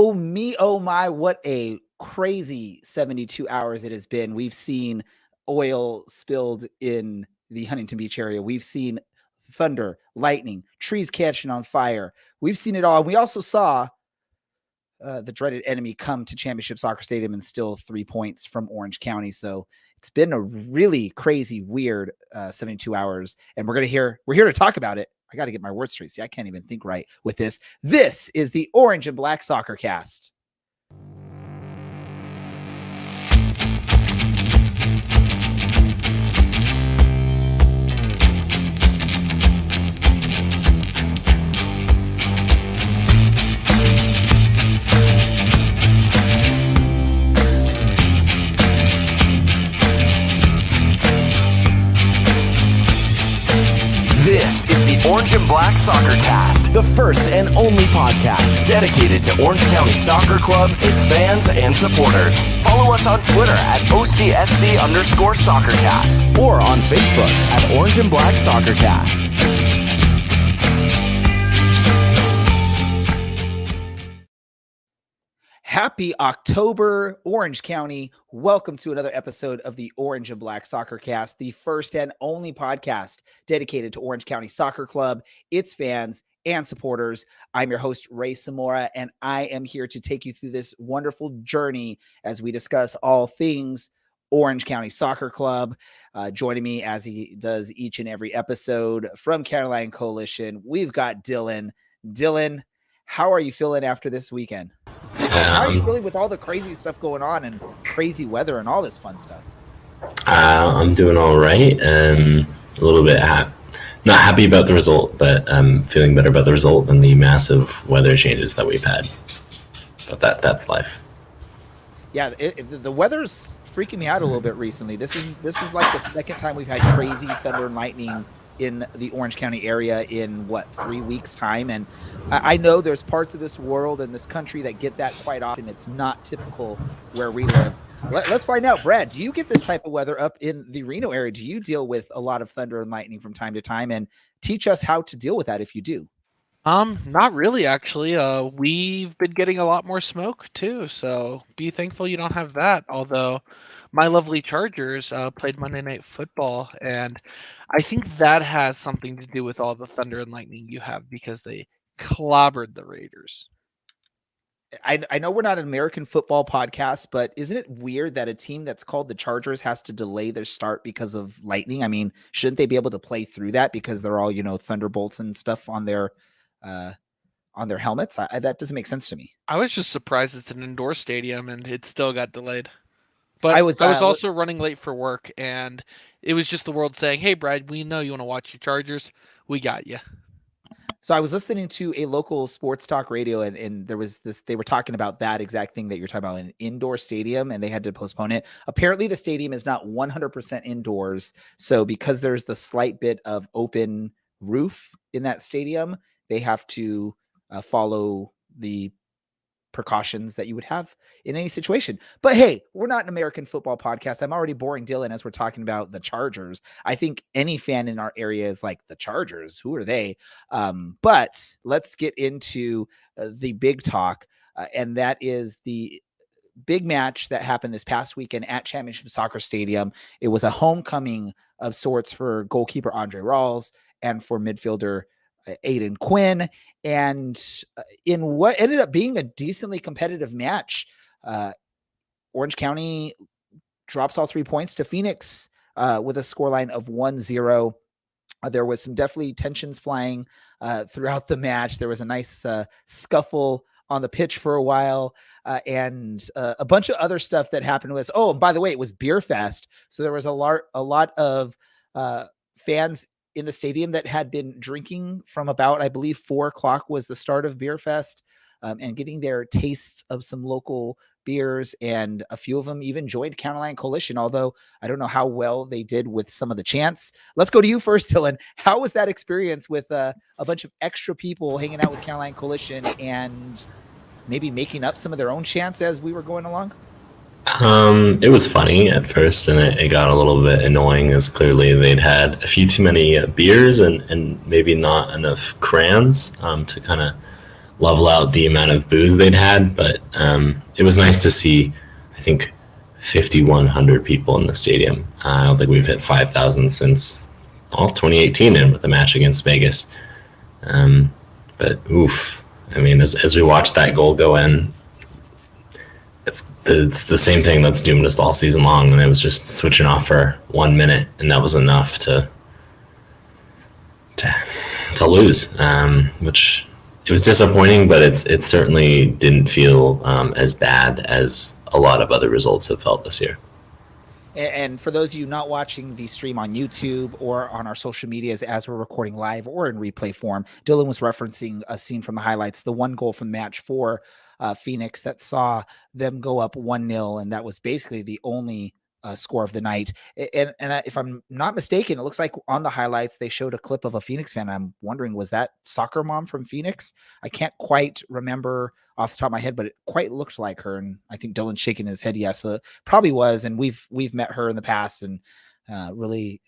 Oh me, oh my, what a crazy 72 hours it has been. We've seen oil spilled in the Huntington Beach area. We've seen thunder, lightning, trees catching on fire. We've seen it all. We also saw the dreaded enemy come to Championship Soccer Stadium and steal 3 points from Orange County. So it's been a really crazy, weird 72 hours. And we're here to talk about it. I got to get my words straight. See, I can't even think right with this. This is the Orange and Black Soccer Cast. This is the Orange and Black Soccer Cast, the first and only podcast dedicated to Orange County Soccer Club, its fans, and supporters. Follow us on Twitter at OCSC_SoccerCast or on Facebook at Orange and Black Soccer Cast. Happy October, Orange County. Welcome to another episode of the Orange and Black Soccer Cast, the first and only podcast dedicated to Orange County Soccer Club, its fans, and supporters. I'm your host, Ray Samora, and I am here to take you through this wonderful journey as we discuss all things Orange County Soccer Club. Joining me as he does each and every episode from Caroline Coalition, we've got Dylan. Dylan, how are you feeling after this weekend? How are you feeling with all the crazy stuff going on and crazy weather and all this fun stuff? I'm doing all right and a little bit not happy about the result, but I'm feeling better about the result than the massive weather changes that we've had. But that's life. Yeah, the weather's freaking me out a little bit recently. This is like the second time we've had crazy thunder and lightning in the Orange County area in 3 weeks time. And I know there's parts of this world and this country that get that quite often. It's not typical where we live. Let's find out. Brad, do you get this type of weather up in the Reno area? Do you deal with a lot of thunder and lightning from time to time? And teach us how to deal with that if you do. Not really, actually. We've been getting a lot more smoke too, so be thankful you don't have that. Although my lovely Chargers played Monday Night Football, and I think that has something to do with all the thunder and lightning you have because they clobbered the Raiders. I know we're not an American football podcast, but isn't it weird that a team that's called the Chargers has to delay their start because of lightning? I mean, shouldn't they be able to play through that because they're all, thunderbolts and stuff on their helmets? That doesn't make sense to me. I was just surprised it's an indoor stadium and it still got delayed. But I was also running late for work, and it was just the world saying, "Hey, Brad, we know you want to watch your Chargers. We got you." So I was listening to a local sports talk radio, and there was this. They were talking about that exact thing that you're talking about, an indoor stadium, and they had to postpone it. Apparently, the stadium is not 100% indoors. So because there's the slight bit of open roof in that stadium, they have to follow the precautions that you would have in any situation. But hey, we're not an American football podcast. I'm already boring Dylan as we're talking about the Chargers. I think any fan in our area is like, the Chargers, who are they? But let's get into the big talk, and that is the big match that happened this past weekend at Championship Soccer Stadium. It was a homecoming of sorts for goalkeeper Andre Rawls and for midfielder Aiden Quinn, and in what ended up being a decently competitive match, Orange County drops all 3 points to Phoenix with a scoreline of 1-0. There was some definitely tensions flying throughout the match. There was a nice scuffle on the pitch for a while, and a bunch of other stuff that happened with us. Oh, and by the way, it was Beer Fest, so there was a lot of fans in the stadium that had been drinking from about, I believe, 4:00 was the start of Beer Fest, and getting their tastes of some local beers, and a few of them even joined Caroline Coalition, although I don't know how well they did with some of the chants. Let's go to you first, Dylan. How was that experience with a bunch of extra people hanging out with Caroline Coalition and maybe making up some of their own chants as we were going along? It was funny at first, and it got a little bit annoying, as clearly they'd had a few too many beers and maybe not enough crayons to kind of level out the amount of boos they'd had, but it was nice to see, I think, 5,100 people in the stadium. I don't think we've hit 5,000 since 2018 and with the match against Vegas. But oof, I mean, as we watch that goal go in, it's the same thing that's doomed us all season long, and it was just switching off for 1 minute, and that was enough to lose, which it was disappointing, but it certainly didn't feel as bad as a lot of other results have felt this year. And for those of you not watching the stream on YouTube or on our social medias as we're recording live or in replay form, Dylan was referencing a scene from the highlights, the one goal from match 4, Phoenix, that saw them go up 1-0, and that was basically the only score of the night. And if I'm not mistaken, it looks like on the highlights they showed a clip of a Phoenix fan. I'm wondering, was that soccer mom from Phoenix? I can't quite remember off the top of my head, but it quite looked like her. And I think Dylan's shaking his head yes, so it probably was. And we've met her in the past, and really,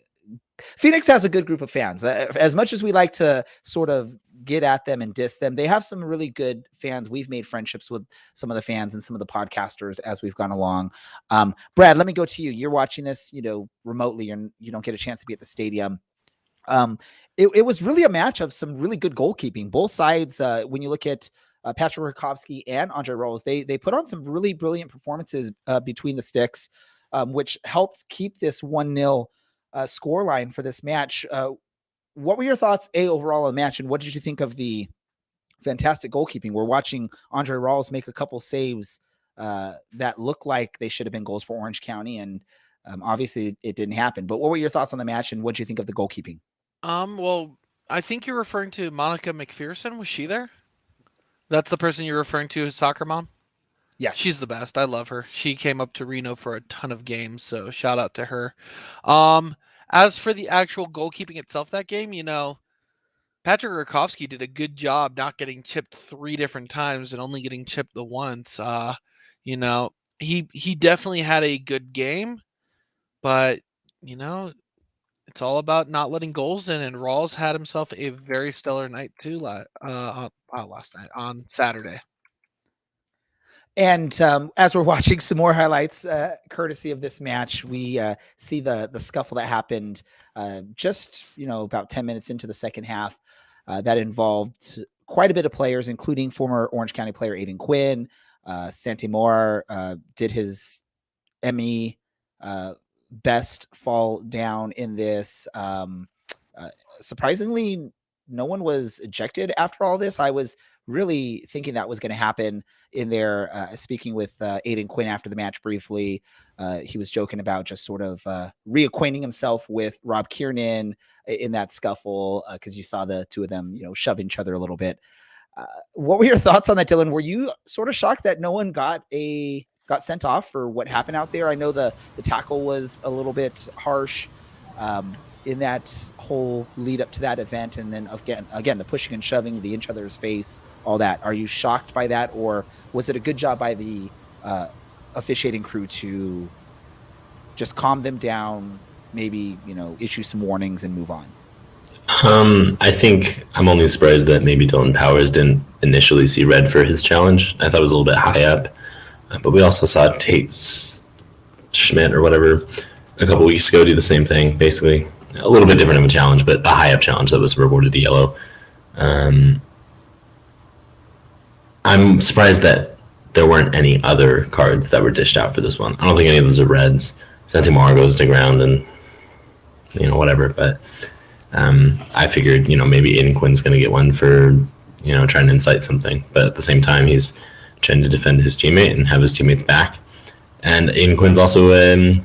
Phoenix has a good group of fans. As much as we like to sort of get at them and diss them, they have some really good fans. We've made friendships with some of the fans and some of the podcasters as we've gone along. Brad, let me go to you. You're watching this, remotely, and you don't get a chance to be at the stadium. It was really a match of some really good goalkeeping. Both sides, when you look at Patrick Rakowski and Andre Rolls, they put on some really brilliant performances between the sticks, which helped keep this 1-0 scoreline for this match. What were your thoughts, overall on the match, and what did you think of the fantastic goalkeeping? We're watching Andre Rawls make a couple saves that look like they should have been goals for Orange County, and obviously it didn't happen. But what were your thoughts on the match, and what did you think of the goalkeeping? Well, I think you're referring to Monica McPherson. Was she there? That's the person you're referring to as soccer mom? Yes. She's the best. I love her. She came up to Reno for a ton of games, so shout out to her. As for the actual goalkeeping itself that game, Patrick Rakowski did a good job not getting chipped 3 different times and only getting chipped the once. He definitely had a good game, but it's all about not letting goals in, and Rawls had himself a very stellar night too last night on Saturday. And as we're watching some more highlights, courtesy of this match, we see the scuffle that happened just about 10 minutes into the second half. That involved quite a bit of players, including former Orange County player Aiden Quinn. Santimore did his ME best fall down in this. Surprisingly, no one was ejected after all this. I was really thinking that was going to happen in there. Speaking with Aiden Quinn after the match briefly, he was joking about just sort of reacquainting himself with Rob Kiernan in that scuffle, because you saw the two of them, shove each other a little bit. What were your thoughts on that, Dylan? Were you sort of shocked that no one got sent off for what happened out there? I know the tackle was a little bit harsh in that whole lead up to that event, and then again the pushing and shoving, the each other's face, all that. Are you shocked by that, or was it a good job by the officiating crew to just calm them down, maybe issue some warnings and move on? I think I'm only surprised that maybe Dylan Powers didn't initially see red for his challenge. I thought it was a little bit high up, but we also saw Tate Schmidt or whatever a couple weeks ago do the same thing, basically. A little bit different of a challenge, but a high up challenge that was rewarded a yellow. I'm surprised that there weren't any other cards that were dished out for this one. I don't think any of those are reds. Santimore goes to ground and whatever, but I figured maybe Aiden Quinn's going to get one for trying to incite something, but at the same time he's trying to defend his teammate and have his teammates back. And Aiden Quinn's also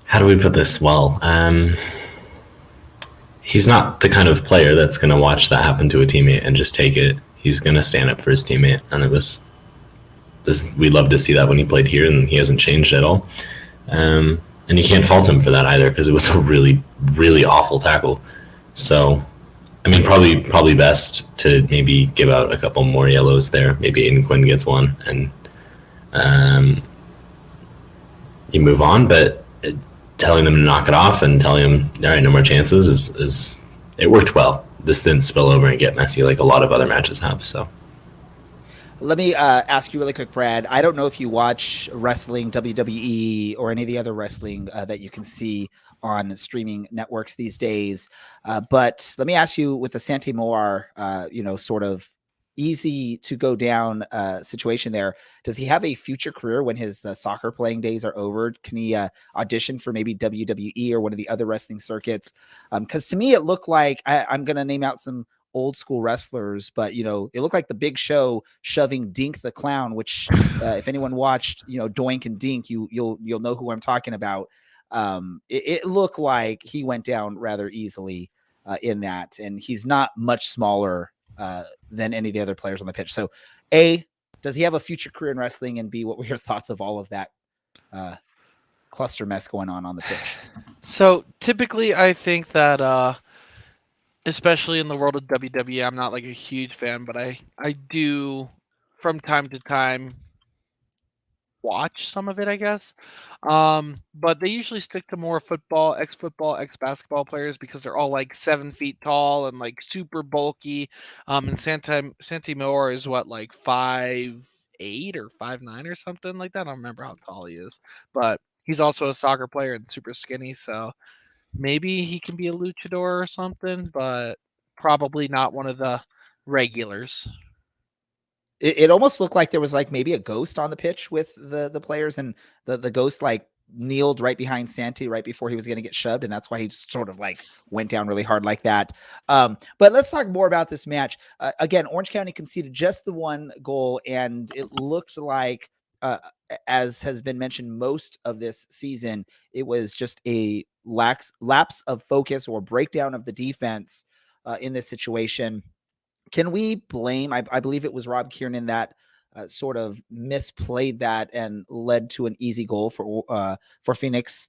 how do we put this? Well, he's not the kind of player that's going to watch that happen to a teammate and just take it. He's going to stand up for his teammate, and we love to see that when he played here, and he hasn't changed at all. And you can't fault him for that either, because it was a really, really awful tackle. So, I mean, probably best to maybe give out a couple more yellows there. Maybe Aiden Quinn gets one, and you move on. But telling them to knock it off and telling them, all right, no more chances, is it worked well. this didn't spill over and get messy like a lot of other matches have. So Let me ask you really quick, Brad. I don't know if you watch wrestling, WWE, or any of the other wrestling that you can see on streaming networks these days. But let me ask you, with the Santi Moar, sort of easy to go down situation there, does he have a future career when his soccer playing days are over? Can he audition for maybe WWE or one of the other wrestling circuits? Because to me, it looked like I'm going to name out some old school wrestlers, but it looked like the Big Show shoving Dink the Clown, which if anyone watched Doink and Dink, you'll know who I'm talking about. It looked like he went down rather easily in that, and he's not much smaller than any of the other players on the pitch. So A, does he have a future career in wrestling, and B, what were your thoughts of all of that cluster mess going on the pitch? So typically I think that especially in the world of WWE, I'm not like a huge fan, but I do from time to time watch some of it, I guess. But they usually stick to more football, ex-basketball players because they're all like 7 feet tall and like super bulky. And Santi Moore is what, like 5'8" or 5'9" or something like that. I don't remember how tall he is, but he's also a soccer player and super skinny. So maybe he can be a luchador or something, but probably not one of the regulars. It almost looked like there was like maybe a ghost on the pitch with the players, and the ghost like kneeled right behind Santi right before he was going to get shoved, and that's why he just sort of like went down really hard like that. But let's talk more about this match. Again, Orange County conceded just the one goal, and it looked like, as has been mentioned most of this season, it was just a lapse of focus or breakdown of the defense in this situation. Can we blame, I believe it was Rob Kiernan that sort of misplayed that and led to an easy goal for Phoenix.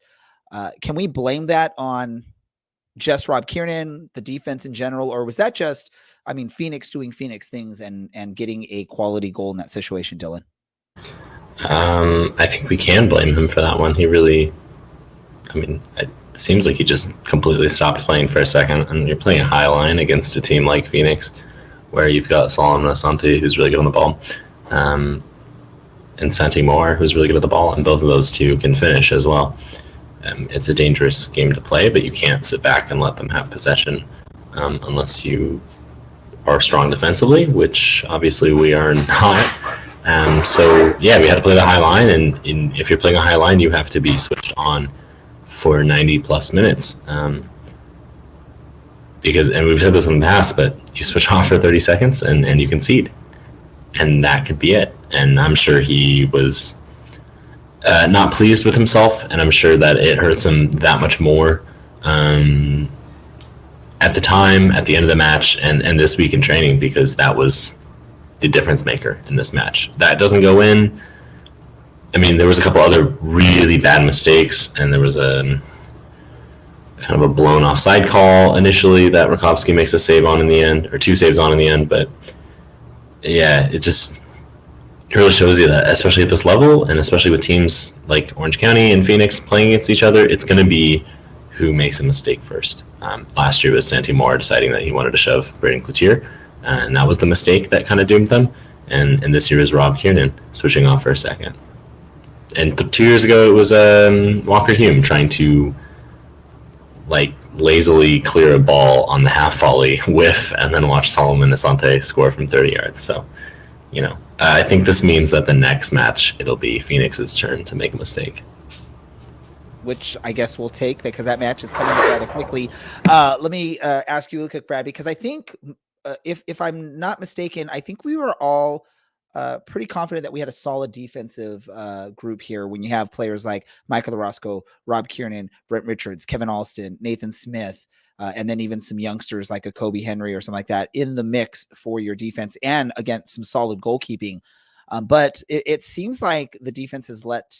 Can we blame that on just Rob Kiernan, the defense in general, or was that just, Phoenix doing Phoenix things and getting a quality goal in that situation, Dylan? I think we can blame him for that one. He really, it seems like he just completely stopped playing for a second, and you're playing a high line against a team like Phoenix, where you've got Solomon Asante, who's really good on the ball, and Santi Moore, who's really good at the ball, and both of those two can finish as well. It's a dangerous game to play, but you can't sit back and let them have possession unless you are strong defensively, which obviously we are not. So, we had to play the high line, and if you're playing a high line, you have to be switched on for 90-plus minutes. Because, and we've said this in the past, but you switch off for 30 seconds and you concede. And that could be it. And I'm sure he was not pleased with himself, and I'm sure that it hurts him that much more at the time, at the end of the match, and this week in training, because that was the difference maker in this match. That doesn't go in. There was a couple other really bad mistakes, and there was a kind of a blown offside call initially that Rakowski makes a save on in the end, or two saves on in the end. But it really shows you that, especially at this level, and especially with teams like Orange County and Phoenix playing against each other, it's going to be who makes a mistake first. Last year was Santi Moore deciding that he wanted to shove Braden Cloutier, and that was the mistake that kind of doomed them. And this year is Rob Kiernan switching off for a second. And 2 years ago, it was Walker Hume trying to lazily clear a ball on the half volley and then watch Solomon Asante score from 30 yards. So, I think this means that the next match, it'll be Phoenix's turn to make a mistake. Which I guess we'll take, because that match is coming rather quickly. Let me ask you real quick, Brad, because I think, if I'm not mistaken, I think we were all pretty confident that we had a solid defensive group here when you have players like Michael Orozco, Rob Kiernan, Brent Richards, Kevin Alston, Nathan Smith, and then even some youngsters like a Kobe Henry or something like that in the mix for your defense, and again, some solid goalkeeping. But it seems like the defense has let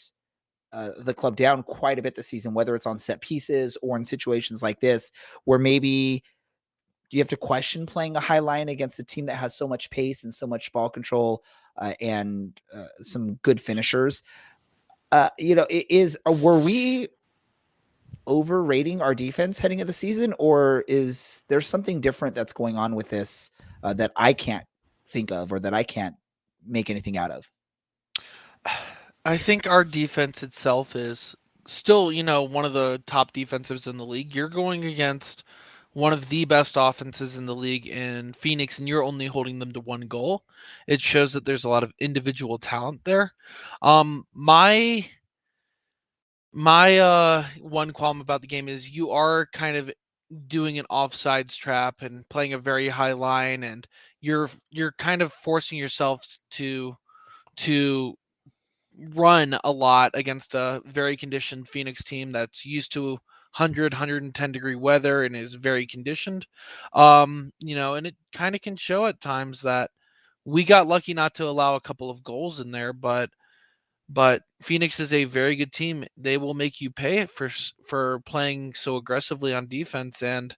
the club down quite a bit this season, whether it's on set pieces or in situations like this, where maybe you have to question playing a high line against a team that has so much pace and so much ball control and some good finishers. Were we overrating our defense heading into the season, or is there something different that's going on with this that I can't think of or that I can't make anything out of? I think our defense itself is still, one of the top defensives in the league. You're going against one of the best offenses in the league in Phoenix, and you're only holding them to 1 goal. It shows that there's a lot of individual talent there. My one qualm about the game is you are kind of doing an offsides trap and playing a very high line, and you're kind of forcing yourself to run a lot against a very conditioned Phoenix team that's used to 110-degree weather and is very conditioned. And it kind of can show at times that we got lucky not to allow a couple of goals in there, but Phoenix is a very good team. They will make you pay for playing so aggressively on defense. And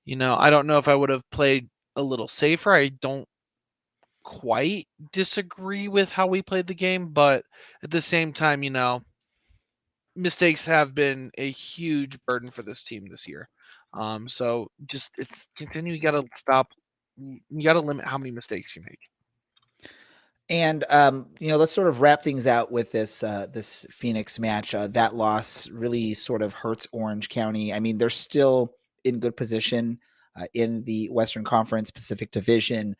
I don't know if I would have played a little safer. I don't quite disagree with how we played the game, but at the same time, mistakes have been a huge burden for this team this year. So just it's continue. You gotta stop. You gotta limit how many mistakes you make. And let's sort of wrap things out with this Phoenix match. That loss really sort of hurts Orange County. I mean, they're still in good position in the Western Conference Pacific Division.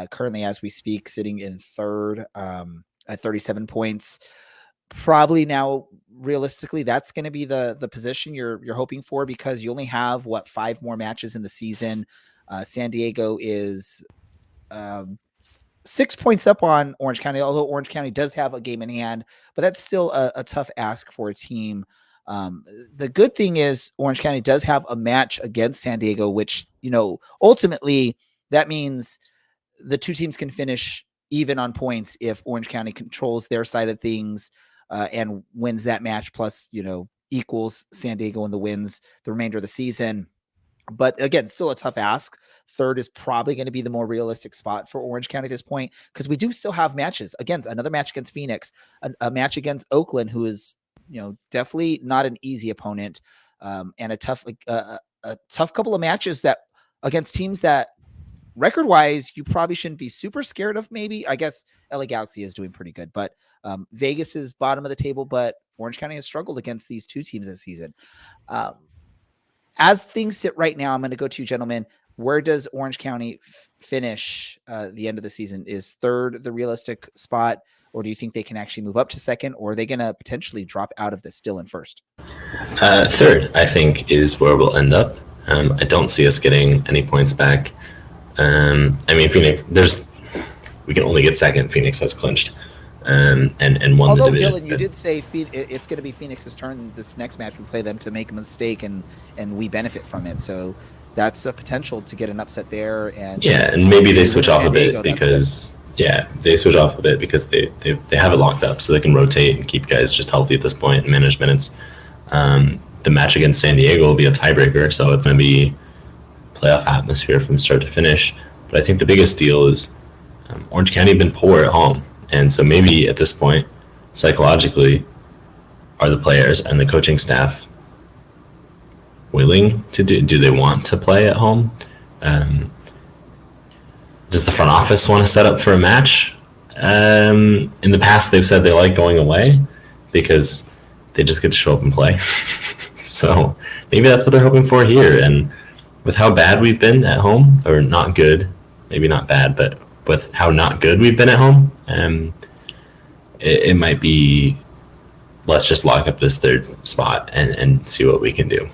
Currently, as we speak, sitting in third at 37 points. Probably now, realistically, that's going to be the position you're hoping for, because you only have 5 more matches in the season. San Diego is 6 points up on Orange County, although Orange County does have a game in hand, but that's still a tough ask for a team. The good thing is Orange County does have a match against San Diego, which, ultimately that means the two teams can finish even on points if Orange County controls their side of things and wins that match, plus, equals San Diego in the wins the remainder of the season. But again, still a tough ask. Third is probably going to be the more realistic spot for Orange County at this point, because we do still have matches. Again, another match against Phoenix, a match against Oakland, who is, definitely not an easy opponent, and a tough couple of matches that against teams that record-wise you probably shouldn't be super scared of. Maybe, I guess LA Galaxy is doing pretty good, but Vegas is bottom of the table. But Orange County has struggled against these two teams this season. As things sit right now, I'm going to go to you, gentlemen. Where does Orange County finish the end of the season? Is third the realistic spot, or do you think they can actually move up to second, or are they going to potentially drop out of this still in first? Third, I think, is where we'll end up. I don't see us getting any points back. Phoenix, we can only get second. Phoenix has clinched. And won Although, the division. Dylan, you did say it's going to be Phoenix's turn this next match. We play them to make a mistake, and we benefit from it. So that's a potential to get an upset there. And maybe they switch off a bit because they have it locked up, so they can rotate and keep guys just healthy at this point and manage minutes. The match against San Diego will be a tiebreaker, so it's going to be playoff atmosphere from start to finish. But I think the biggest deal is Orange County have been poor at home. And so maybe at this point, psychologically, are the players and the coaching staff willing to do they want to play at home? Does the front office want to set up for a match? In the past, they've said they like going away because they just get to show up and play. So maybe that's what they're hoping for here. And with how bad we've been at home, or not good, maybe not bad, but with how not good we've been at home, it might be, let's just lock up this third spot and see what we can do.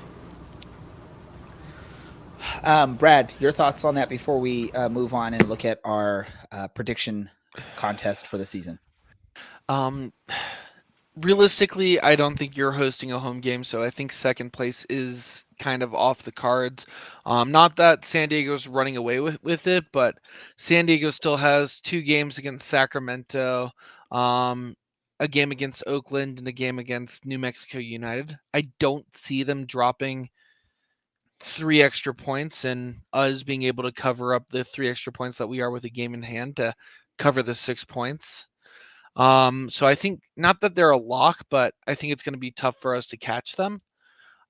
Brad, your thoughts on that before we move on and look at our prediction contest for the season? Realistically, I don't think you're hosting a home game, so I think second place is kind of off the cards. Not that San Diego's running away with it, but San Diego still has 2 games against Sacramento, a game against Oakland, and a game against New Mexico United. I don't see them dropping 3 extra points and us being able to cover up the 3 extra points that we are with a game in hand to cover the 6 points. So I think, not that they're a lock, but I think it's going to be tough for us to catch them.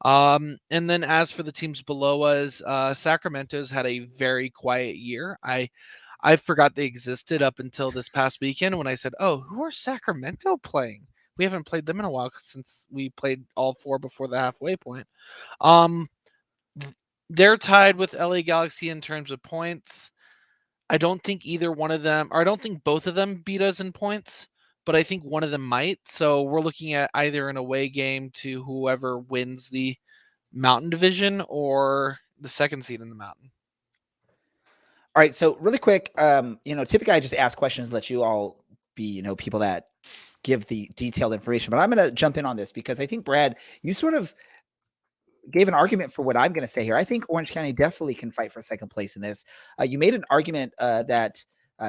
And then as for the teams below us, Sacramento's had a very quiet year. I forgot they existed up until this past weekend when I said, "Oh, who are Sacramento playing? We haven't played them in a while since we played all 4 before the halfway point." Um, they're tied with LA Galaxy in terms of points. I don't think either one of them, or I don't think both of them beat us in points, but I think one of them might. So we're looking at either an away game to whoever wins the Mountain Division or the second seed in the Mountain. All right. So really quick, typically I just ask questions, let you all be, people that give the detailed information, but I'm going to jump in on this because I think, Brad, you sort of gave an argument for what I'm going to say here. I think Orange County definitely can fight for second place in this. You made an argument that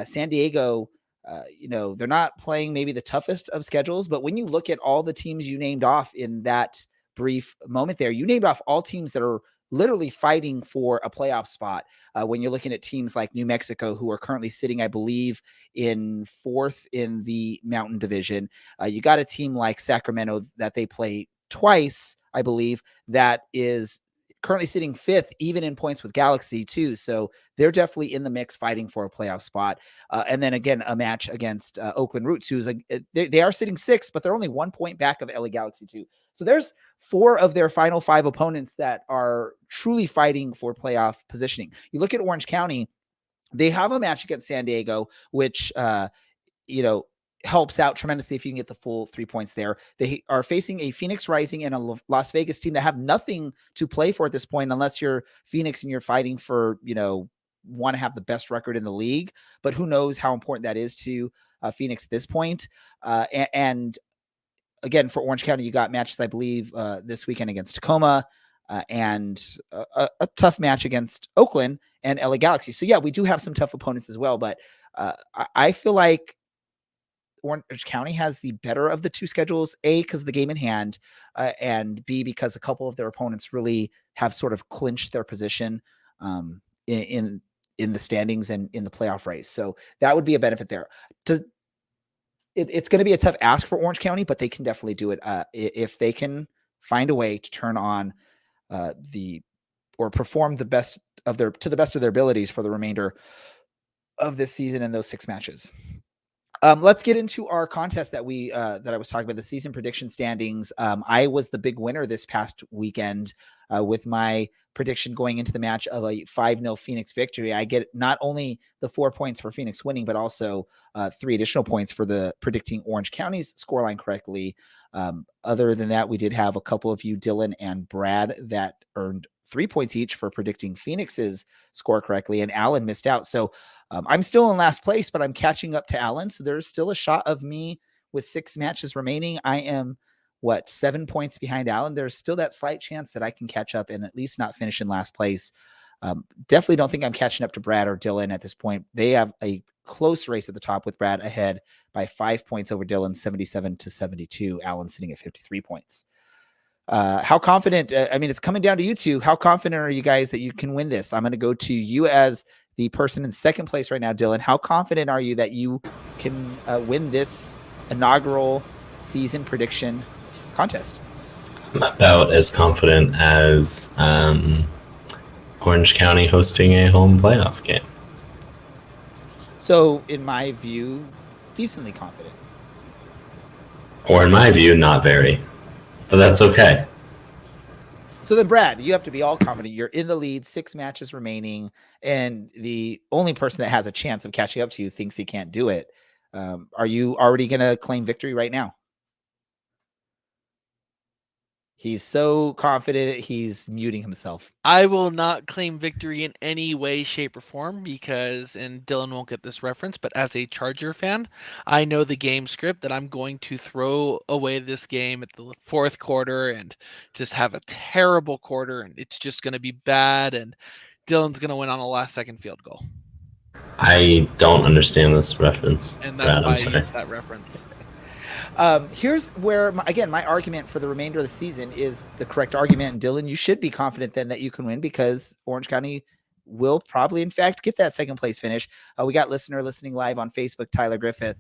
San Diego, they're not playing maybe the toughest of schedules, but when you look at all the teams you named off in that brief moment there, you named off all teams that are literally fighting for a playoff spot. When you're looking at teams like New Mexico, who are currently sitting, I believe, in 4th in the Mountain Division. You got a team like Sacramento that they play twice, I believe, that is currently sitting 5th, even in points with Galaxy too. So they're definitely in the mix fighting for a playoff spot. And then again, a match against Oakland Roots, who's they are sitting 6th, but they're only 1 point back of LA Galaxy too. So there's 4 of their final 5 opponents that are truly fighting for playoff positioning. You look at Orange County, they have a match against San Diego, which, helps out tremendously if you can get the full 3 points there. They are facing a Phoenix Rising and a Las Vegas team that have nothing to play for at this point, unless you're Phoenix and you're fighting for, want to have the best record in the league, but who knows how important that is to Phoenix at this point. And again, for Orange County, you got matches, I believe, this weekend against Tacoma and a tough match against Oakland and LA Galaxy. So yeah, we do have some tough opponents as well, but I feel like Orange County has the better of the 2 schedules, A, because of the game in hand, and B, because a couple of their opponents really have sort of clinched their position in the standings and in the playoff race. So that would be a benefit there. It's going to be a tough ask for Orange County, but they can definitely do it if they can find a way to turn on or perform to the best of their abilities for the remainder of this season in those 6 matches. Let's get into our contest that I was talking about, the season prediction standings. I was the big winner this past weekend with my prediction going into the match of a 5-0 Phoenix victory. I get not only the 4 points for Phoenix winning, but also 3 additional points for the predicting Orange County's scoreline correctly. Other than that, we did have a couple of you, Dylan and Brad, that earned 3 points each for predicting Phoenix's score correctly, and Alan missed out. So I'm still in last place, but I'm catching up to Alan. So there's still a shot of me with 6 matches remaining. I am 7 points behind Alan. There's still that slight chance that I can catch up and at least not finish in last place. Definitely don't think I'm catching up to Brad or Dylan at this point. They have a close race at the top with Brad ahead by 5 points over Dylan, 77-72. Alan sitting at 53 points. How confident, it's coming down to you two. How confident are you guys that you can win this? I'm going to go to you as the person in second place right now, Dylan. How confident are you that you can win this inaugural season prediction contest? I'm about as confident as Orange County hosting a home playoff game. So, in my view, decently confident. Or in my view, not very. But that's okay. So then, Brad, you have to be all confident. You're in the lead, 6 matches remaining, and the only person that has a chance of catching up to you thinks he can't do it. Are you already going to claim victory right now? He's so confident, he's muting himself. I will not claim victory in any way, shape, or form because, and Dylan won't get this reference, but as a Charger fan, I know the game script that I'm going to throw away this game at the 4th quarter and just have a terrible quarter, and it's just going to be bad, and Dylan's going to win on a last-second field goal. I don't understand this reference. And that's why I use that reference. Here's where, my argument for the remainder of the season is the correct argument. And Dylan, you should be confident then that you can win because Orange County will probably, in fact, get that second place finish. We got listener listening live on Facebook, Tyler Griffith.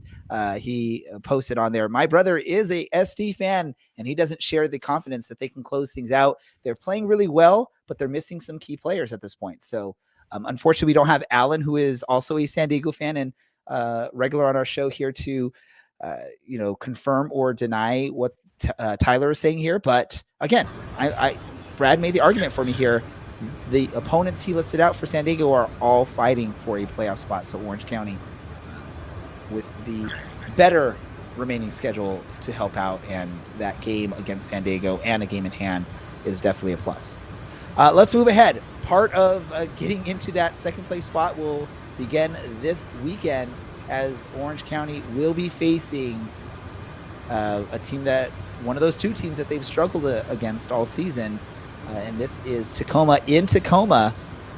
He posted on there, my brother is a SD fan, and he doesn't share the confidence that they can close things out. They're playing really well, but they're missing some key players at this point. So unfortunately, we don't have Alan, who is also a San Diego fan and regular on our show here to, confirm or deny what Tyler is saying here. But again, Brad made the argument for me here. The opponents he listed out for San Diego are all fighting for a playoff spot. So Orange County, with the better remaining schedule to help out, and that game against San Diego and a game in hand is definitely a plus. Let's move ahead. Part of getting into that second place spot will begin this weekend, as Orange County will be facing a team that, one of those two teams that they've struggled against all season. And this is Tacoma in Tacoma.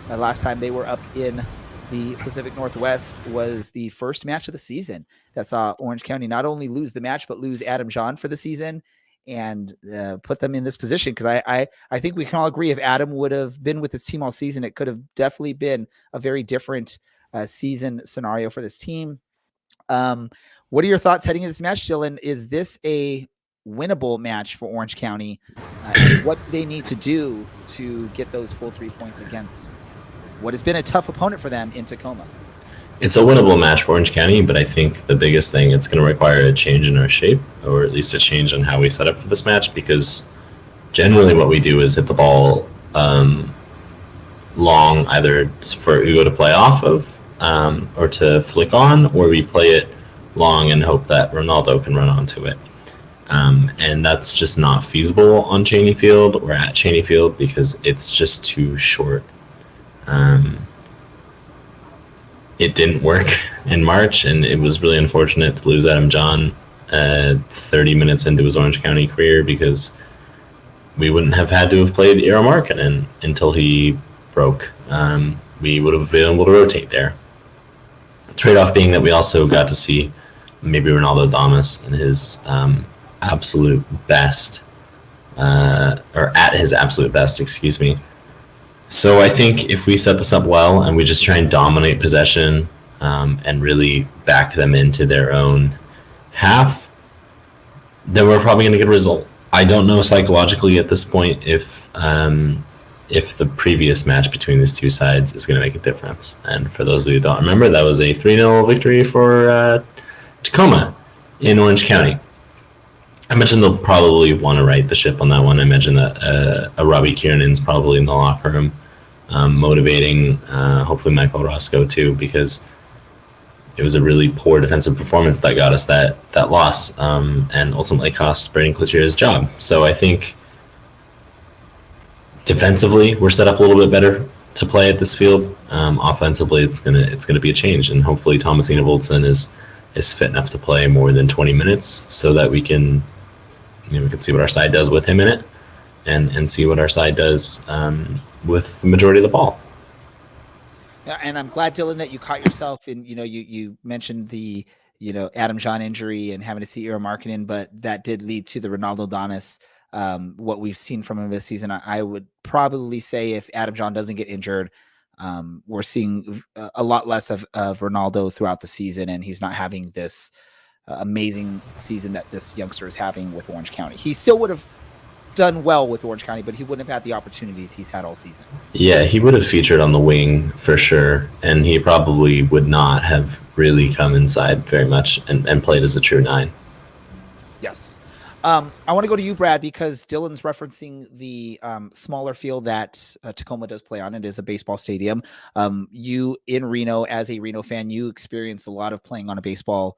Last time they were up in the Pacific Northwest was the first match of the season that saw Orange County not only lose the match, but lose Adam John for the season, and put them in this position. Because I think we can all agree, if Adam would have been with his team all season, it could have definitely been a very different season scenario for this team. What are your thoughts heading into this match, Dylan? Is this a winnable match for Orange County? And what they need to do to get those full 3 points against what has been a tough opponent for them in Tacoma? It's a winnable match for Orange County, but I think the biggest thing, it's going to require a change in our shape, or at least a change in how we set up for this match, because generally what we do is hit the ball long, either for Ugo to play off of or to flick on, or we play it long and hope that Ronaldo can run onto it. And that's just not feasible on Cheney Field or at Cheney Field, because it's just too short. It didn't work in March, and it was really unfortunate to lose Adam John 30 minutes into his Orange County career, because we wouldn't have had to have played Eero Markkinen until he broke. We would have been able to rotate there. Trade-off being that we also got to see maybe Ronaldo Damas in his absolute best, or at his absolute best, excuse me. So I think if we set this up well and we just try and dominate possession and really back them into their own half, then we're probably going to get a result. I don't know psychologically at this point if the previous match between these two sides is going to make a difference. And for those of you who don't remember, that was a 3-0 victory for Tacoma in Orange County. I mentioned they'll probably want to right the ship on that one. I mentioned that Robbie Kiernan's probably in the locker room motivating, hopefully Michael Roscoe too, because it was a really poor defensive performance that got us that loss, and ultimately cost Brandon Cloutier his job. So I think defensively we're set up a little bit better to play at this field. Offensively, it's gonna be a change, and hopefully Thomasina Voltson is fit enough to play more than 20 minutes so that we can see what our side does with him in it, and see what our side does with the majority of the ball. Yeah, and I'm glad, Dylan, that you caught yourself in, you mentioned the, Adam John injury and having to see Eero Markkinen, but that did lead to the Ronaldo Damas. What we've seen from him this season, I would probably say if Adam John doesn't get injured, we're seeing a lot less of Ronaldo throughout the season, and he's not having this amazing season that this youngster is having with Orange County. He still would have done well with Orange County, but he wouldn't have had the opportunities he's had all season. Yeah, he would have featured on the wing for sure, and he probably would not have really come inside very much and played as a true 9. Yes. I want to go to you, Brad, because Dylan's referencing the smaller field that Tacoma does play on. It is a baseball stadium. You in Reno, as a Reno fan, you experience a lot of playing on a baseball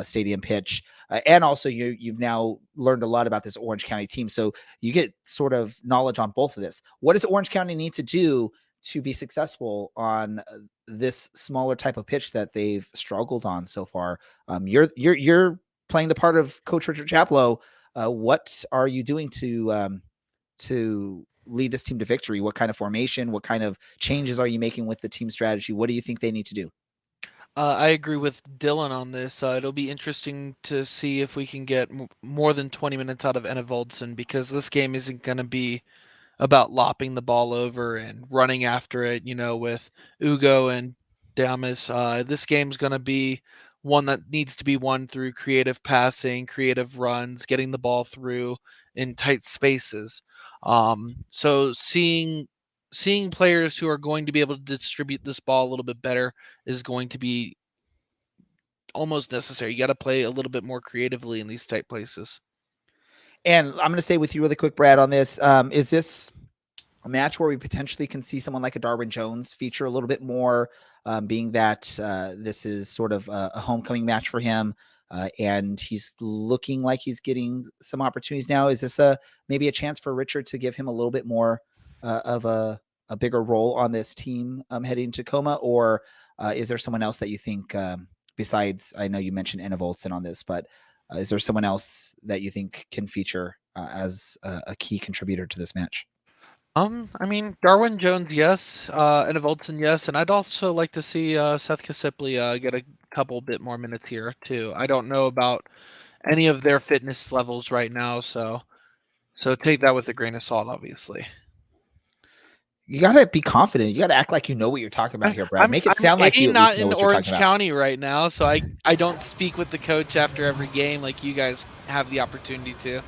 stadium pitch, and also you've now learned a lot about this Orange County team, so you get sort of knowledge on both of this. What does Orange County need to do to be successful on this smaller type of pitch that they've struggled on so far? You're playing the part of Coach Richard Chaplow. What are you doing to lead this team to victory? What kind of formation? What kind of changes are you making with the team strategy? What do you think they need to do? I agree with Dylan on this. It'll be interesting to see if we can get more than 20 minutes out of Enna Voldson, because this game isn't going to be about lopping the ball over and running after it, with Ugo and Damas. This game's going to be one that needs to be won through creative passing, creative runs, getting the ball through in tight spaces. So seeing players who are going to be able to distribute this ball a little bit better is going to be almost necessary. You got to play a little bit more creatively in these tight places. And I'm going to stay with you really quick, Brad, on this. Is this a match where we potentially can see someone like a Darwin Jones feature a little bit more, being that this is sort of a homecoming match for him, and he's looking like he's getting some opportunities now? Is this maybe a chance for Richard to give him a little bit more of a bigger role on this team heading to Tacoma, or is there someone else that you think besides, I know you mentioned Anna Voltson on this, but is there someone else that you think can feature as a key contributor to this match? I mean, Darwin Jones, yes. Anna Voltson, yes. And I'd also like to see Seth Kasipli get a couple bit more minutes here, too. I don't know about any of their fitness levels right now, so take that with a grain of salt, obviously. You gotta be confident. You gotta act like you know what you're talking about here, Brad. Make it sound like you at least know what you're talking about. I'm not in Orange County right now, so I don't speak with the coach after every game like you guys have the opportunity to.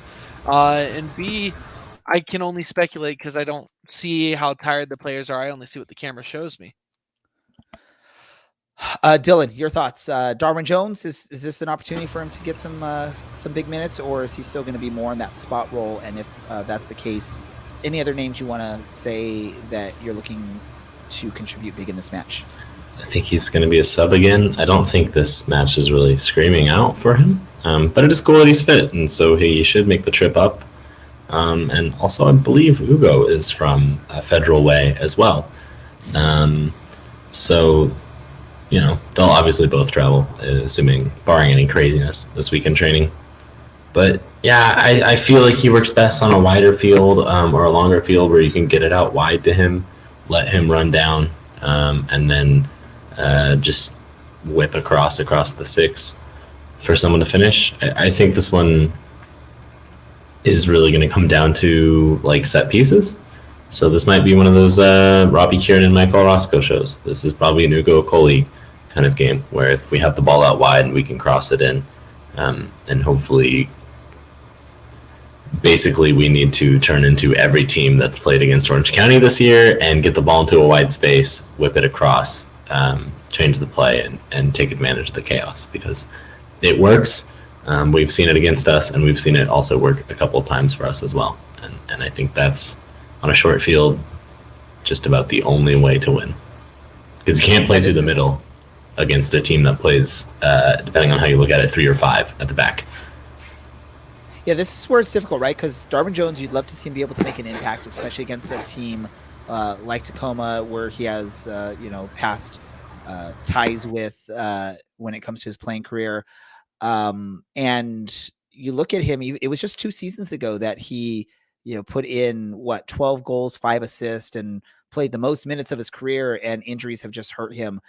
And B, I can only speculate because I don't see how tired the players are. I only see what the camera shows me. Dylan, your thoughts? Darwin Jones, is this an opportunity for him to get some big minutes, or is he still going to be more in that spot role? And if that's the case, any other names you want to say that you're looking to contribute big in this match? I think he's going to be a sub again. I don't think this match is really screaming out for him, but it is cool that he's fit, and so he should make the trip up. And also, I believe Ugo is from Federal Way as well. So, they'll obviously both travel, assuming barring any craziness this weekend training. But yeah, I feel like he works best on a wider field or a longer field where you can get it out wide to him, let him run down, and then just whip across the six for someone to finish. I think this one is really going to come down to like set pieces. So this might be one of those Robbie Kieran and Michael Roscoe shows. This is probably an Ugo Coley kind of game where if we have the ball out wide and we can cross it in, and hopefully, basically we need to turn into every team that's played against Orange County this year and get the ball into a wide space, whip it across, change the play, and take advantage of the chaos, because it works. We've seen it against us, and we've seen it also work a couple of times for us as well. And I think that's, on a short field, just about the only way to win. Because you can't play through the middle against a team that plays, depending on how you look at it, 3 or 5 at the back. Yeah, this is where it's difficult, right? Because Darwin Jones, you'd love to see him be able to make an impact, especially against a team like Tacoma, where he has, past ties with when it comes to his playing career. And you look at him, it was just 2 seasons ago that he, put in 12 goals, 5 assists, and played the most minutes of his career, and injuries have just hurt him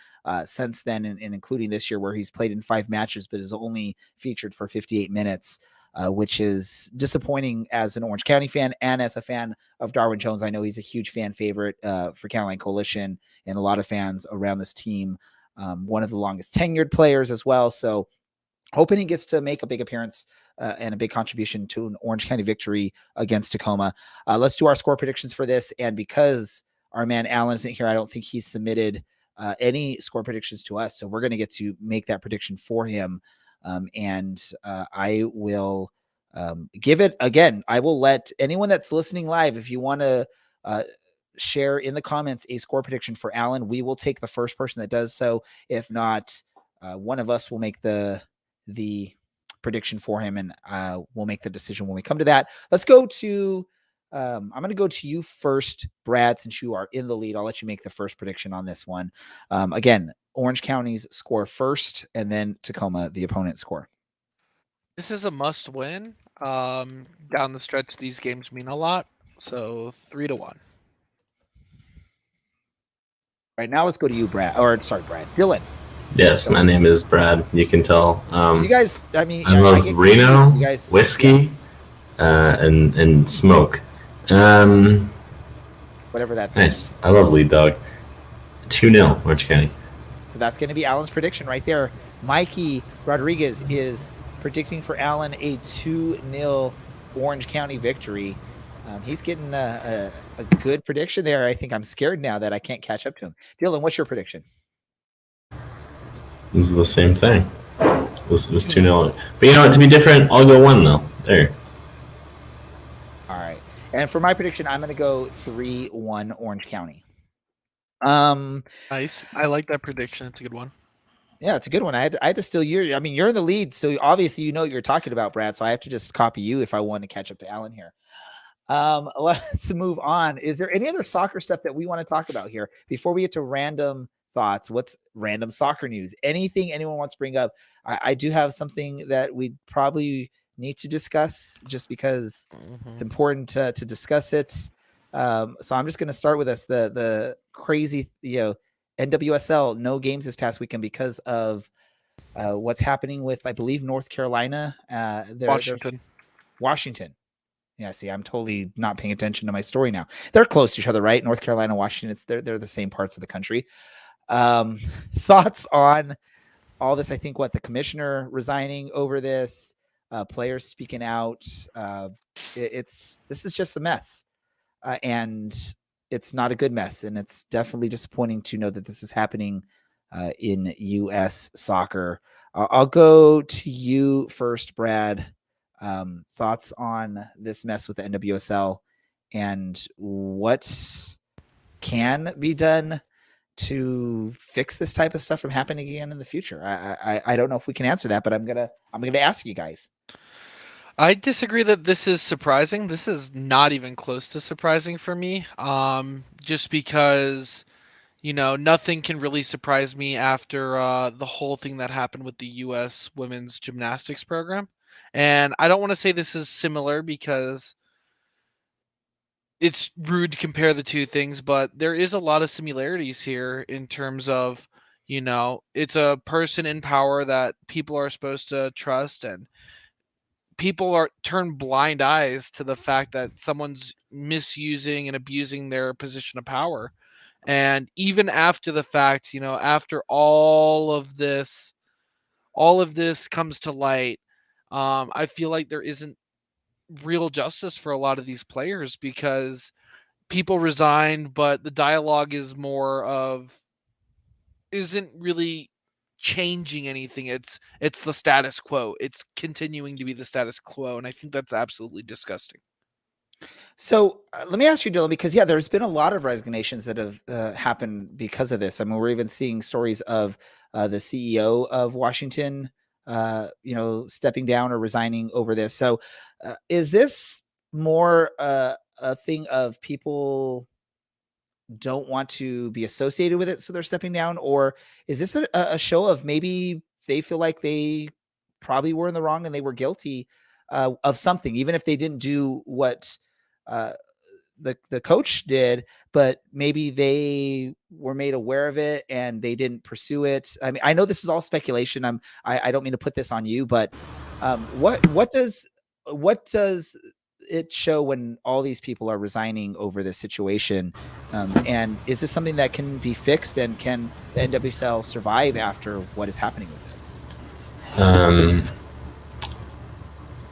since then, and including this year where he's played in 5 matches, but is only featured for 58 minutes, which is disappointing as an Orange County fan and as a fan of Darwin Jones. I know he's a huge fan favorite for County Line Coalition and a lot of fans around this team. One of the longest tenured players as well. So hoping he gets to make a big appearance and a big contribution to an Orange County victory against Tacoma. Let's do our score predictions for this. And because our man Alan isn't here, I don't think he's submitted any score predictions to us. So we're going to get to make that prediction for him. And I will give it again. I will let anyone that's listening live, if you want to share in the comments a score prediction for Alan, we will take the first person that does so. If not, one of us will make the prediction for him, and we'll make the decision when we come to that. Let's go to I'm going to go to you first, Brad, since you are in the lead. I'll let you make the first prediction on this one. Again, Orange County's score first, and then Tacoma, the opponent's score. This is a must win. Down the stretch, these games mean a lot. So 3-1. Right now, let's go to you, Brad. Brad. Dylan. Yes, my name is Brad. You can tell. You guys, I mean, I love Reno, whiskey, and smoke. whatever that. Nice. I love lead dog. 2-0 Orange County. So that's going to be Alan's prediction right there. Mikey Rodriguez is predicting for Alan a 2-0 Orange County victory. He's getting a good prediction there. I think I'm scared now that I can't catch up to him. Dylan, what's your prediction? This is the same thing. This was 2-0. But you know what? To be different, I'll go 1-0. There. All right. And for my prediction, I'm going to go 3-1 Orange County. Nice. I like that prediction. It's a good one. Yeah, it's a good one. I had to steal your. I mean, you're in the lead, so obviously you know what you're talking about, Brad. So I have to just copy you if I want to catch up to Alan here. Let's move on. Is there any other soccer stuff that we want to talk about here before we get to random thoughts? What's random soccer news? Anything anyone wants to bring up? I do have something that we probably need to discuss just because it's important to discuss it. So I'm just going to start with this. The crazy, NWSL, no games this past weekend because of what's happening with, I believe, North Carolina. Washington. Yeah, see, I'm totally not paying attention to my story now. They're close to each other, right? North Carolina, Washington, they're the same parts of the country. Thoughts on all this? I think the commissioner resigning over this, players speaking out. This is just a mess. And it's not a good mess. And it's definitely disappointing to know that this is happening in U.S. soccer. I'll go to you first, Brad. Thoughts on this mess with the NWSL and what can be done to fix this type of stuff from happening again in the future? I don't know if we can answer that, but I'm gonna ask you guys. I disagree that this is surprising. This is not even close to surprising for me. Just because, nothing can really surprise me after the whole thing that happened with the U.S. women's gymnastics program. And I don't want to say this is similar because it's rude to compare the two things, but there is a lot of similarities here in terms of, it's a person in power that people are supposed to trust, and people turn blind eyes to the fact that someone's misusing and abusing their position of power. And even after the fact, after all of this comes to light, I feel like there isn't real justice for a lot of these players because people resigned, but the dialogue isn't really changing anything. It's the status quo. It's continuing to be the status quo, and I think that's absolutely disgusting. So let me ask you, Dylan, because there's been a lot of resignations that have happened because of this. I mean, we're even seeing stories of the CEO of Washington stepping down or resigning over this. So is this more a thing of people don't want to be associated with it, so they're stepping down? Or is this a show of maybe they feel like they probably were in the wrong and they were guilty of something, even if they didn't do what the coach did, but maybe they were made aware of it and they didn't pursue it? I mean, I know this is all speculation. I don't mean to put this on you, but what does it show when all these people are resigning over this situation? And is this something that can be fixed, and can the NWSL survive after what is happening with this?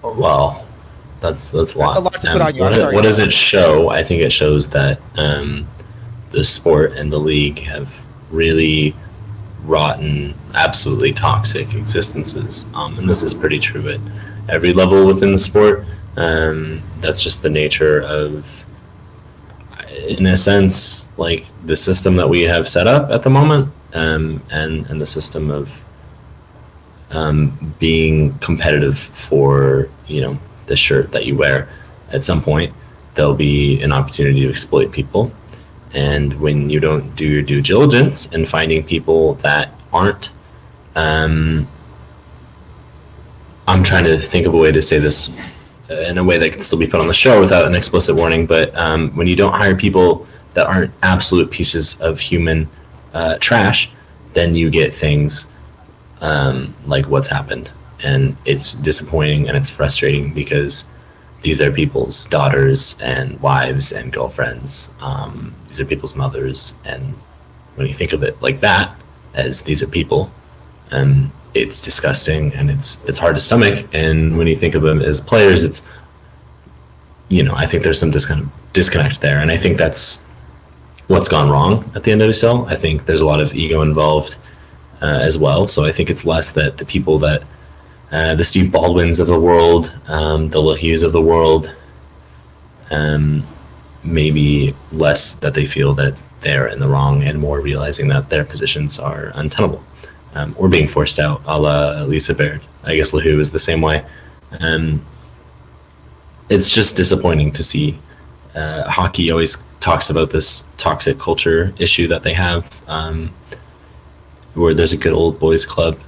Well, that's a lot. That's a lot to put on you. What does it show? I think it shows that the sport and the league have really rotten, absolutely toxic existences. And this is pretty true at every level within the sport. That's just the nature of, in a sense, like the system that we have set up at the moment, and the system of being competitive for the shirt that you wear. At some point there'll be an opportunity to exploit people, and when you don't do your due diligence in finding people that aren't I'm trying to think of a way to say this in a way that can still be put on the show without an explicit warning, but when you don't hire people that aren't absolute pieces of human trash, then you get things like what's happened. And it's disappointing and it's frustrating because these are people's daughters and wives and girlfriends. These are people's mothers. And when you think of it like that, as these are people, it's disgusting and it's hard to stomach. And when you think of them as players, it's, I think there's some disconnect there. And I think that's what's gone wrong at the NWSL. I think there's a lot of ego involved as well. So I think it's less that the people that the Steve Baldwins of the world, the LaHughs of the world, maybe less that they feel that they're in the wrong and more realizing that their positions are untenable or being forced out, a la Lisa Baird. I guess LaHue is the same way. It's just disappointing to see. Hockey always talks about this toxic culture issue that they have, where there's a good old boys club,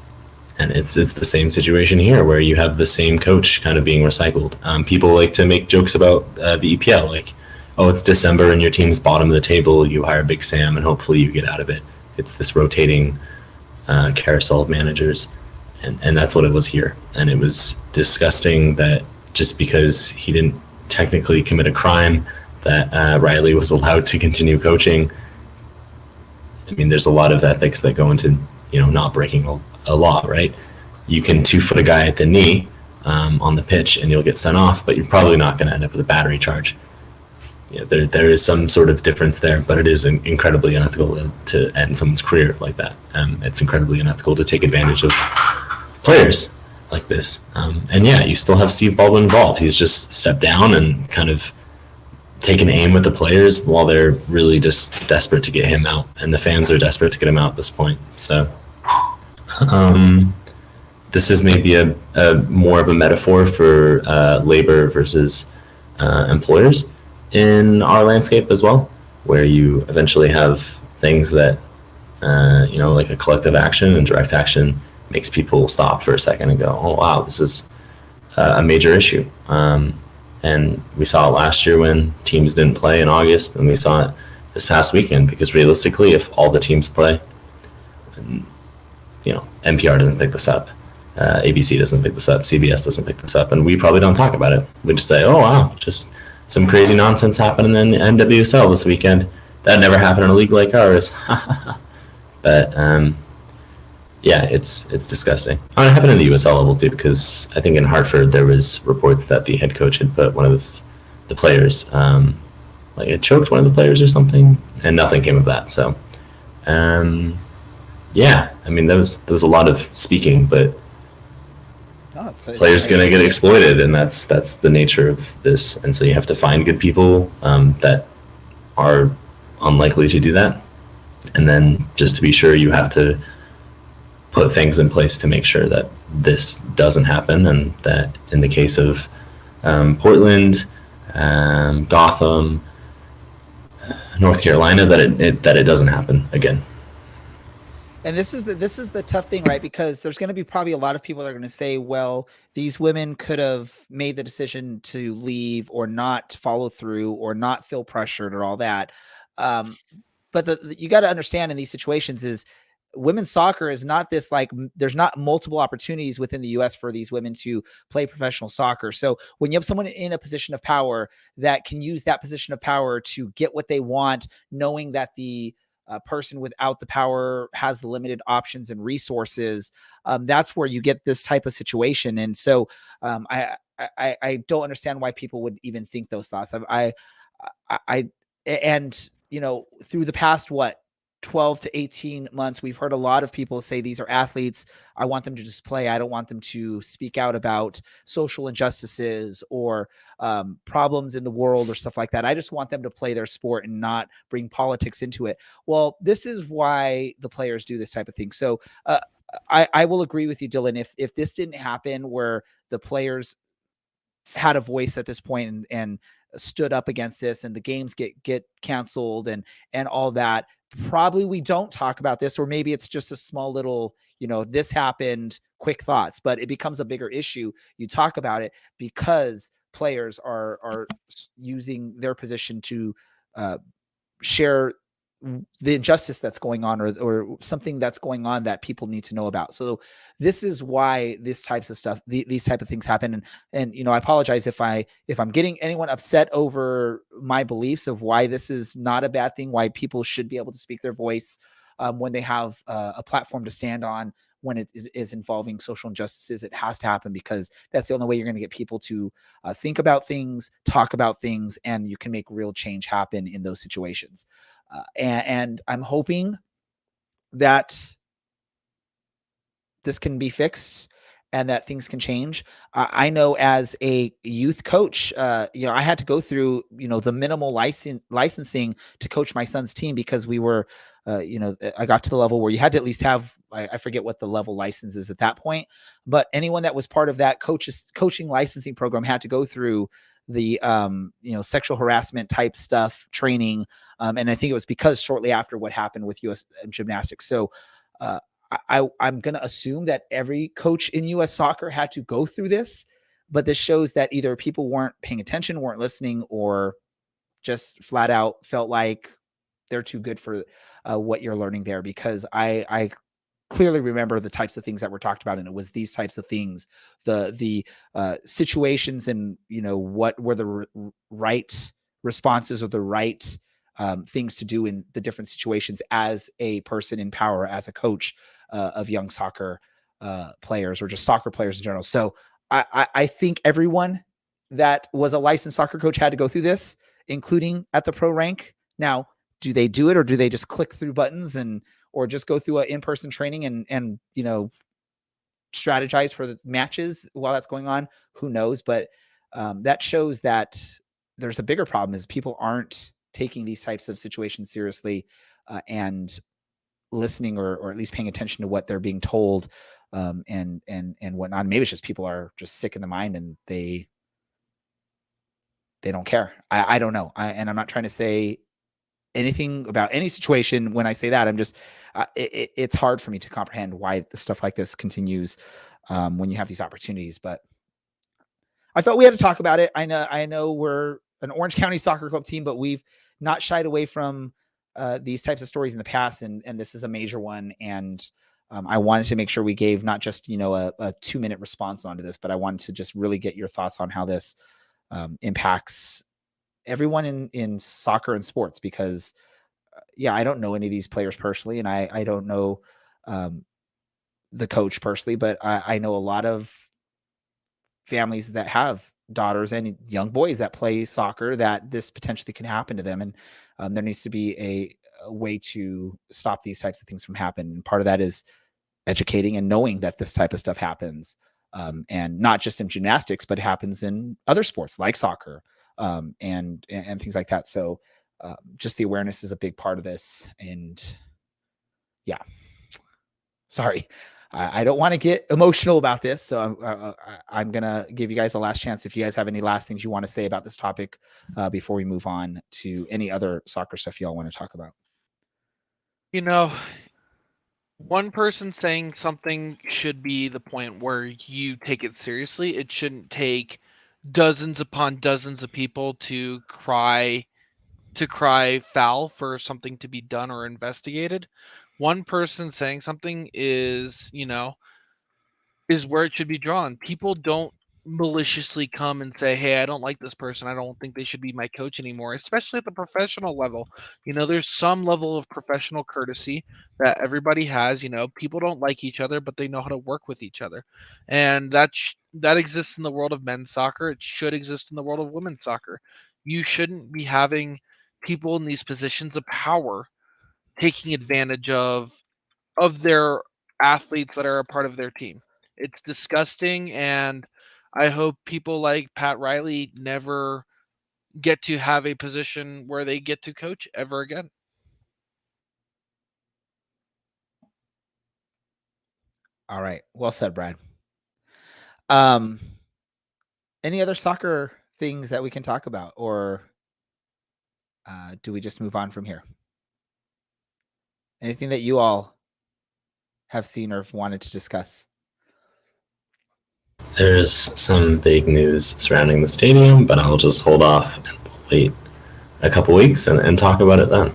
and it's the same situation here where you have the same coach kind of being recycled. People like to make jokes about the EPL, like, oh, it's December and your team's bottom of the table, you hire Big Sam and hopefully you get out of it. It's this rotating carousel of managers, and that's what it was here. And it was disgusting that just because he didn't technically commit a crime, that Riley was allowed to continue coaching. I mean, there's a lot of ethics that go into, not breaking a law, right? You can 2-foot a guy at the knee on the pitch and you'll get sent off, but you're probably not going to end up with a battery charge. There is some sort of difference there, but it is incredibly unethical to end someone's career like that. It's incredibly unethical to take advantage of players like this. And yeah, you still have Steve Baldwin involved. He's just stepped down and kind of taken aim with the players while they're really just desperate to get him out, and the fans are desperate to get him out at this point. So this is maybe a more of a metaphor for labor versus employers in our landscape as well, where you eventually have things that like a collective action and direct action makes people stop for a second and go, oh wow, this is a major issue. And we saw it last year when teams didn't play in August, and we saw it this past weekend, because realistically, if all the teams play, NPR doesn't pick this up, ABC doesn't pick this up, CBS doesn't pick this up, and we probably don't talk about it. We just say, oh wow, just some crazy nonsense happened in the NWSL this weekend. That never happened in a league like ours. But yeah, it's disgusting. It happened in the USL level too, because I think in Hartford there was reports that the head coach had put one of the players, like it choked one of the players or something, and nothing came of that. So, yeah, I mean there was a lot of speaking, but players gonna get exploited, and that's the nature of this. And so you have to find good people that are unlikely to do that, and then just to be sure, you have to put things in place to make sure that this doesn't happen, and that in the case of Portland, Gotham, North Carolina, that it doesn't happen again. And this is the tough thing, right? Because there's going to be probably a lot of people that are going to say, well, these women could have made the decision to leave or not follow through or not feel pressured or all that. But you got to understand in these situations is women's soccer is not this, like, there's not multiple opportunities within the US for these women to play professional soccer. So when you have someone in a position of power that can use that position of power to get what they want, knowing that the person without the power has limited options and resources, that's where you get this type of situation. And so I don't understand why people would even think those thoughts. And through the past, 12 to 18 months, we've heard a lot of people say these are athletes. I want them to just play. I don't want them to speak out about social injustices or problems in the world or stuff like that. I just want them to play their sport and not bring politics into it. Well, this is why the players do this type of thing. So I will agree with you, Dylan. If this didn't happen where the players had a voice at this point and stood up against this, and the games get canceled and all that, probably we don't talk about this, or maybe it's just a small little, this happened, quick thoughts, but it becomes a bigger issue. You talk about it because players are using their position to share the injustice that's going on, or something that's going on that people need to know about. So this is why these types of stuff, these type of things happen. And I apologize if I'm getting anyone upset over my beliefs of why this is not a bad thing, why people should be able to speak their voice when they have a platform to stand on. When it is involving social injustices, it has to happen, because that's the only way you're going to get people to think about things, talk about things, and you can make real change happen in those situations. And I'm hoping that this can be fixed and that things can change. I know as a youth coach, I had to go through, the minimal licensing to coach my son's team, because we were, I got to the level where you had to at least have, I forget what the level license is at that point, but anyone that was part of that coaching licensing program had to go through the, sexual harassment type stuff training. And I think it was because shortly after what happened with U.S. gymnastics. So, I'm going to assume that every coach in U.S. soccer had to go through this, but this shows that either people weren't paying attention, weren't listening, or just flat out felt like they're too good for what you're learning there. Because I clearly remember the types of things that were talked about, and it was these types of things, the situations, and what were the right responses, or the right things to do in the different situations as a person in power, as a coach of young soccer players, or just soccer players in general. So I think everyone that was a licensed soccer coach had to go through this, including at the pro rank. Now, do they do it, or do they just click through buttons or just go through an in-person training and strategize for the matches while that's going on? Who knows? But that shows that there's a bigger problem, is people aren't taking these types of situations seriously and listening, or at least paying attention to what they're being told, and whatnot. Maybe it's just people are just sick in the mind, and they don't care. I don't know. And I'm not trying to say anything about any situation when I say that. I'm just, it's hard for me to comprehend why stuff like this continues when you have these opportunities. But I thought we had to talk about it. I know we're an Orange County Soccer Club team, but we've not shied away from these types of stories in the past, and this is a major one. And I wanted to make sure we gave not just a 2-minute response onto this, but I wanted to just really get your thoughts on how this impacts everyone in soccer and sports. Because I don't know any of these players personally, and I don't know the coach personally, but I know a lot of families that have daughters and young boys that play soccer, that this potentially can happen to them. And there needs to be a way to stop these types of things from happening. And part of that is educating and knowing that this type of stuff happens. And not just in gymnastics, but it happens in other sports like soccer, and things like that. So just the awareness is a big part of this. And sorry, I don't want to get emotional about this. So I'm going to give you guys a last chance. If you guys have any last things you want to say about this topic before we move on to any other soccer stuff y'all want to talk about. One person saying something should be the point where you take it seriously. It shouldn't take dozens upon dozens of people to cry foul for something to be done or investigated. One person saying something is where it should be drawn. People don't maliciously come and say, hey, I don't like this person, I don't think they should be my coach anymore, especially at the professional level. There's some level of professional courtesy that everybody has. People don't like each other, but they know how to work with each other. And that exists in the world of men's soccer. It should exist in the world of women's soccer. You shouldn't be having people in these positions of power taking advantage of their athletes that are a part of their team. It's disgusting, and I hope people like Pat Riley never get to have a position where they get to coach ever again. All right. Well said, Brad. Any other soccer things that we can talk about, or do we just move on from here? Anything that you all have seen or wanted to discuss? There's some big news surrounding the stadium, but I'll just hold off and wait a couple weeks and talk about it then.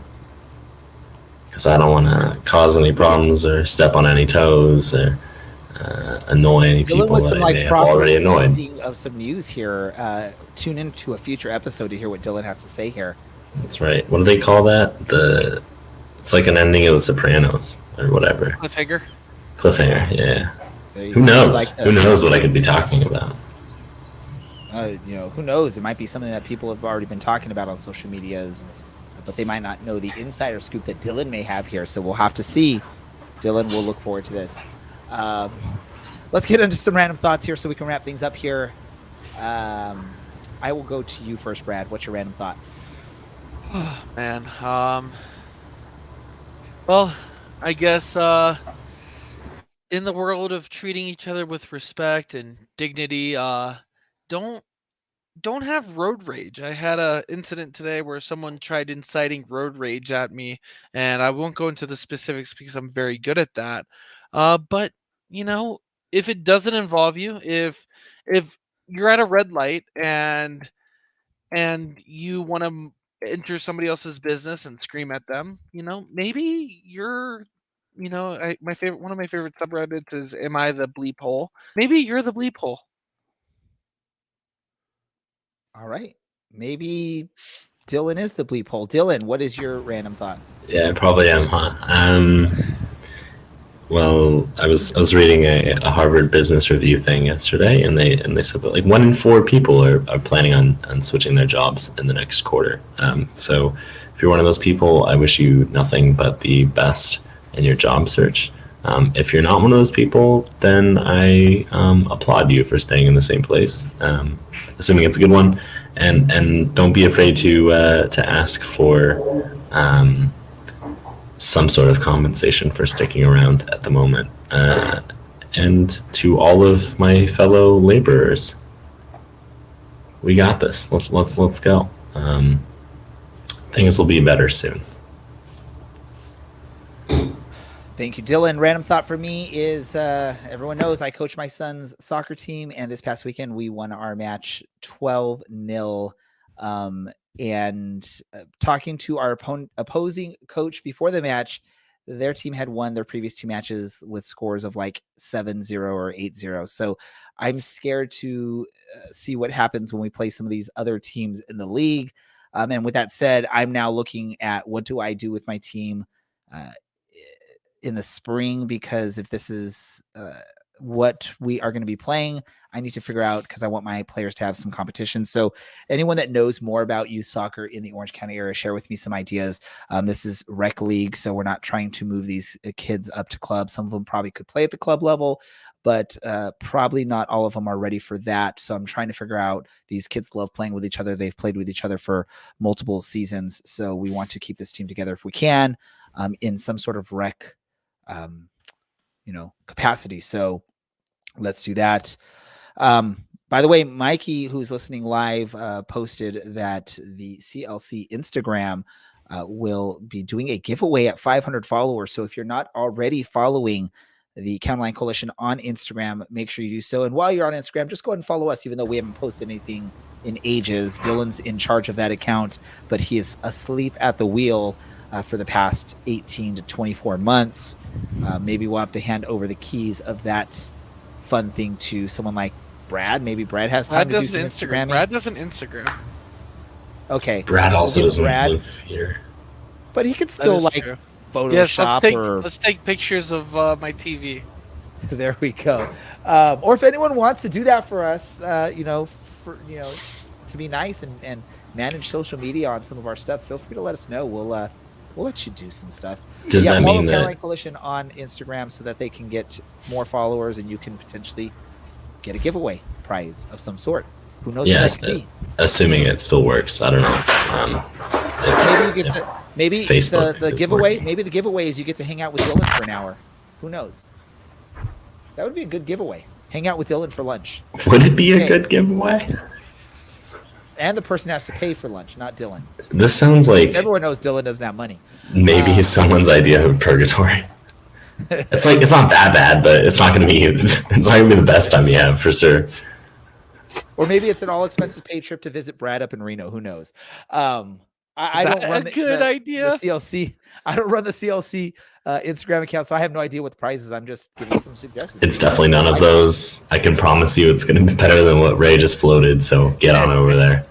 because I don't want to cause any problems or step on any toes or annoy any Dylan people with that some I like may have proper already annoyed. teasing of some news here. Tune into a future episode to hear what Dylan has to say here. That's right. What do they call that? It's like an ending of The Sopranos or whatever. Cliffhanger. Cliffhanger. Yeah. Who Who knows? Who knows what I could be talking about? Who knows? It might be something that people have already been talking about on social medias, but they might not know the insider scoop that Dylan may have here. So we'll have to see. Dylan, we'll look forward to this. Let's get into some random thoughts here so we can wrap things up here. I will go to you first, Brad. What's your random thought? Oh, man. Well, I guess in the world of treating each other with respect and dignity, don't have road rage. I had a incident today where someone tried inciting road rage at me, and I won't go into the specifics because I'm very good at that. But if it doesn't involve you, if you're at a red light and you want to enter somebody else's business and scream at them, maybe you're one of my favorite subreddits is "Am I the Bleephole?" Maybe you're the Bleephole. All right. Maybe Dylan is the bleep hole. Dylan, what is your random thought? Yeah, I probably am, huh? Well, I was reading a Harvard Business Review thing yesterday, and they said that like 1 in 4 people are planning on switching their jobs in the next quarter. So if you're one of those people, I wish you nothing but the best in your job search. If you're not one of those people, then I applaud you for staying in the same place, assuming it's a good one, and don't be afraid to ask for some sort of compensation for sticking around at the moment. And to all of my fellow laborers, we got this. Let's go. Things will be better soon. Thank you, Dylan. Random thought for me is everyone knows I coach my son's soccer team, and this past weekend we won our match 12-0. And talking to our opposing coach before the match, their team had won their previous 2 matches with scores of like 7-0 or 8-0. So I'm scared to see what happens when we play some of these other teams in the league. And with that said, I'm now looking at what do I do with my team in the spring, because if this is what we are going to be playing, I need to figure out, because I want my players to have some competition. So anyone that knows more about youth soccer in the Orange County area, share with me some ideas. This is rec league, so we're not trying to move these kids up to club. Some of them probably could play at the club level, but probably not all of them are ready for that. So I'm trying to figure out, these kids love playing with each other. They've played with each other for multiple seasons. So we want to keep this team together if we can, in some sort of rec capacity. So let's do that. By the way, Mikey, who's listening live, posted that the CLC Instagram will be doing a giveaway at 500 followers. So if you're not already following the County Line Coalition on Instagram, make sure you do so. And while you're on Instagram, just go ahead and follow us, even though we haven't posted anything in ages. Dylan's in charge of that account, but he is asleep at the wheel for the past 18 to 24 months. Maybe we'll have to hand over the keys of that fun thing to someone like Brad. Maybe Brad has time to do some Instagram. Brad doesn't Instagram. Okay. Brad also doesn't live here. But he could still Photoshop. Yes, let's take pictures of my TV. There we go. Or if anyone wants to do that for us, to be nice and manage social media on some of our stuff, feel free to let us know. We'll let you do some stuff. Does that mean that County Line Coalition on Instagram so that they can get more followers and you can potentially get a giveaway prize of some sort? Who knows? Yes, assuming it still works. I don't know. Maybe you get the giveaway. Working. Maybe the giveaway is you get to hang out with Dylan for an hour. Who knows? That would be a good giveaway. Hang out with Dylan for lunch. Would it be a good giveaway? And the person has to pay for lunch, not Dylan. This sounds like everyone knows Dylan doesn't have money. Maybe someone's idea of purgatory. It's not that bad, but it's not going to be the best time you have for sure. Or maybe it's an all expenses paid trip to visit Brad up in Reno. Who knows? All I don't run a good idea? the CLC. I don't run the CLC Instagram account, so I have no idea what the prize is. I'm just giving some suggestions. It's definitely none of those. I can promise you it's going to be better than what Ray just floated, so get on over there.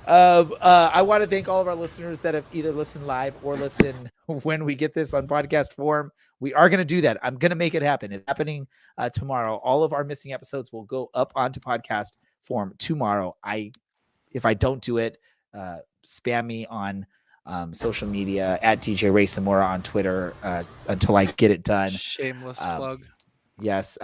I want to thank all of our listeners that have either listened live or listen when we get this on podcast form. We are going to do that. I'm going to make it happen. It's happening tomorrow. All of our missing episodes will go up onto podcast form tomorrow. If I don't do it, spam me on social media at DJ Ray Samora on Twitter until I get it done. Shameless plug. Yes.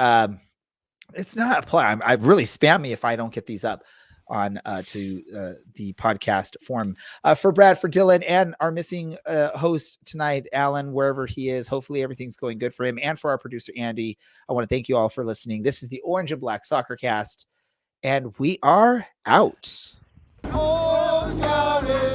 It's not a plug. I really spam me if I don't get these up on to the podcast form. For Brad, for Dylan, and our missing host tonight, Alan, wherever he is, hopefully everything's going good for him. And for our producer, Andy, I want to thank you all for listening. This is the Orange and Black Soccer Cast, and we are out. Orange County.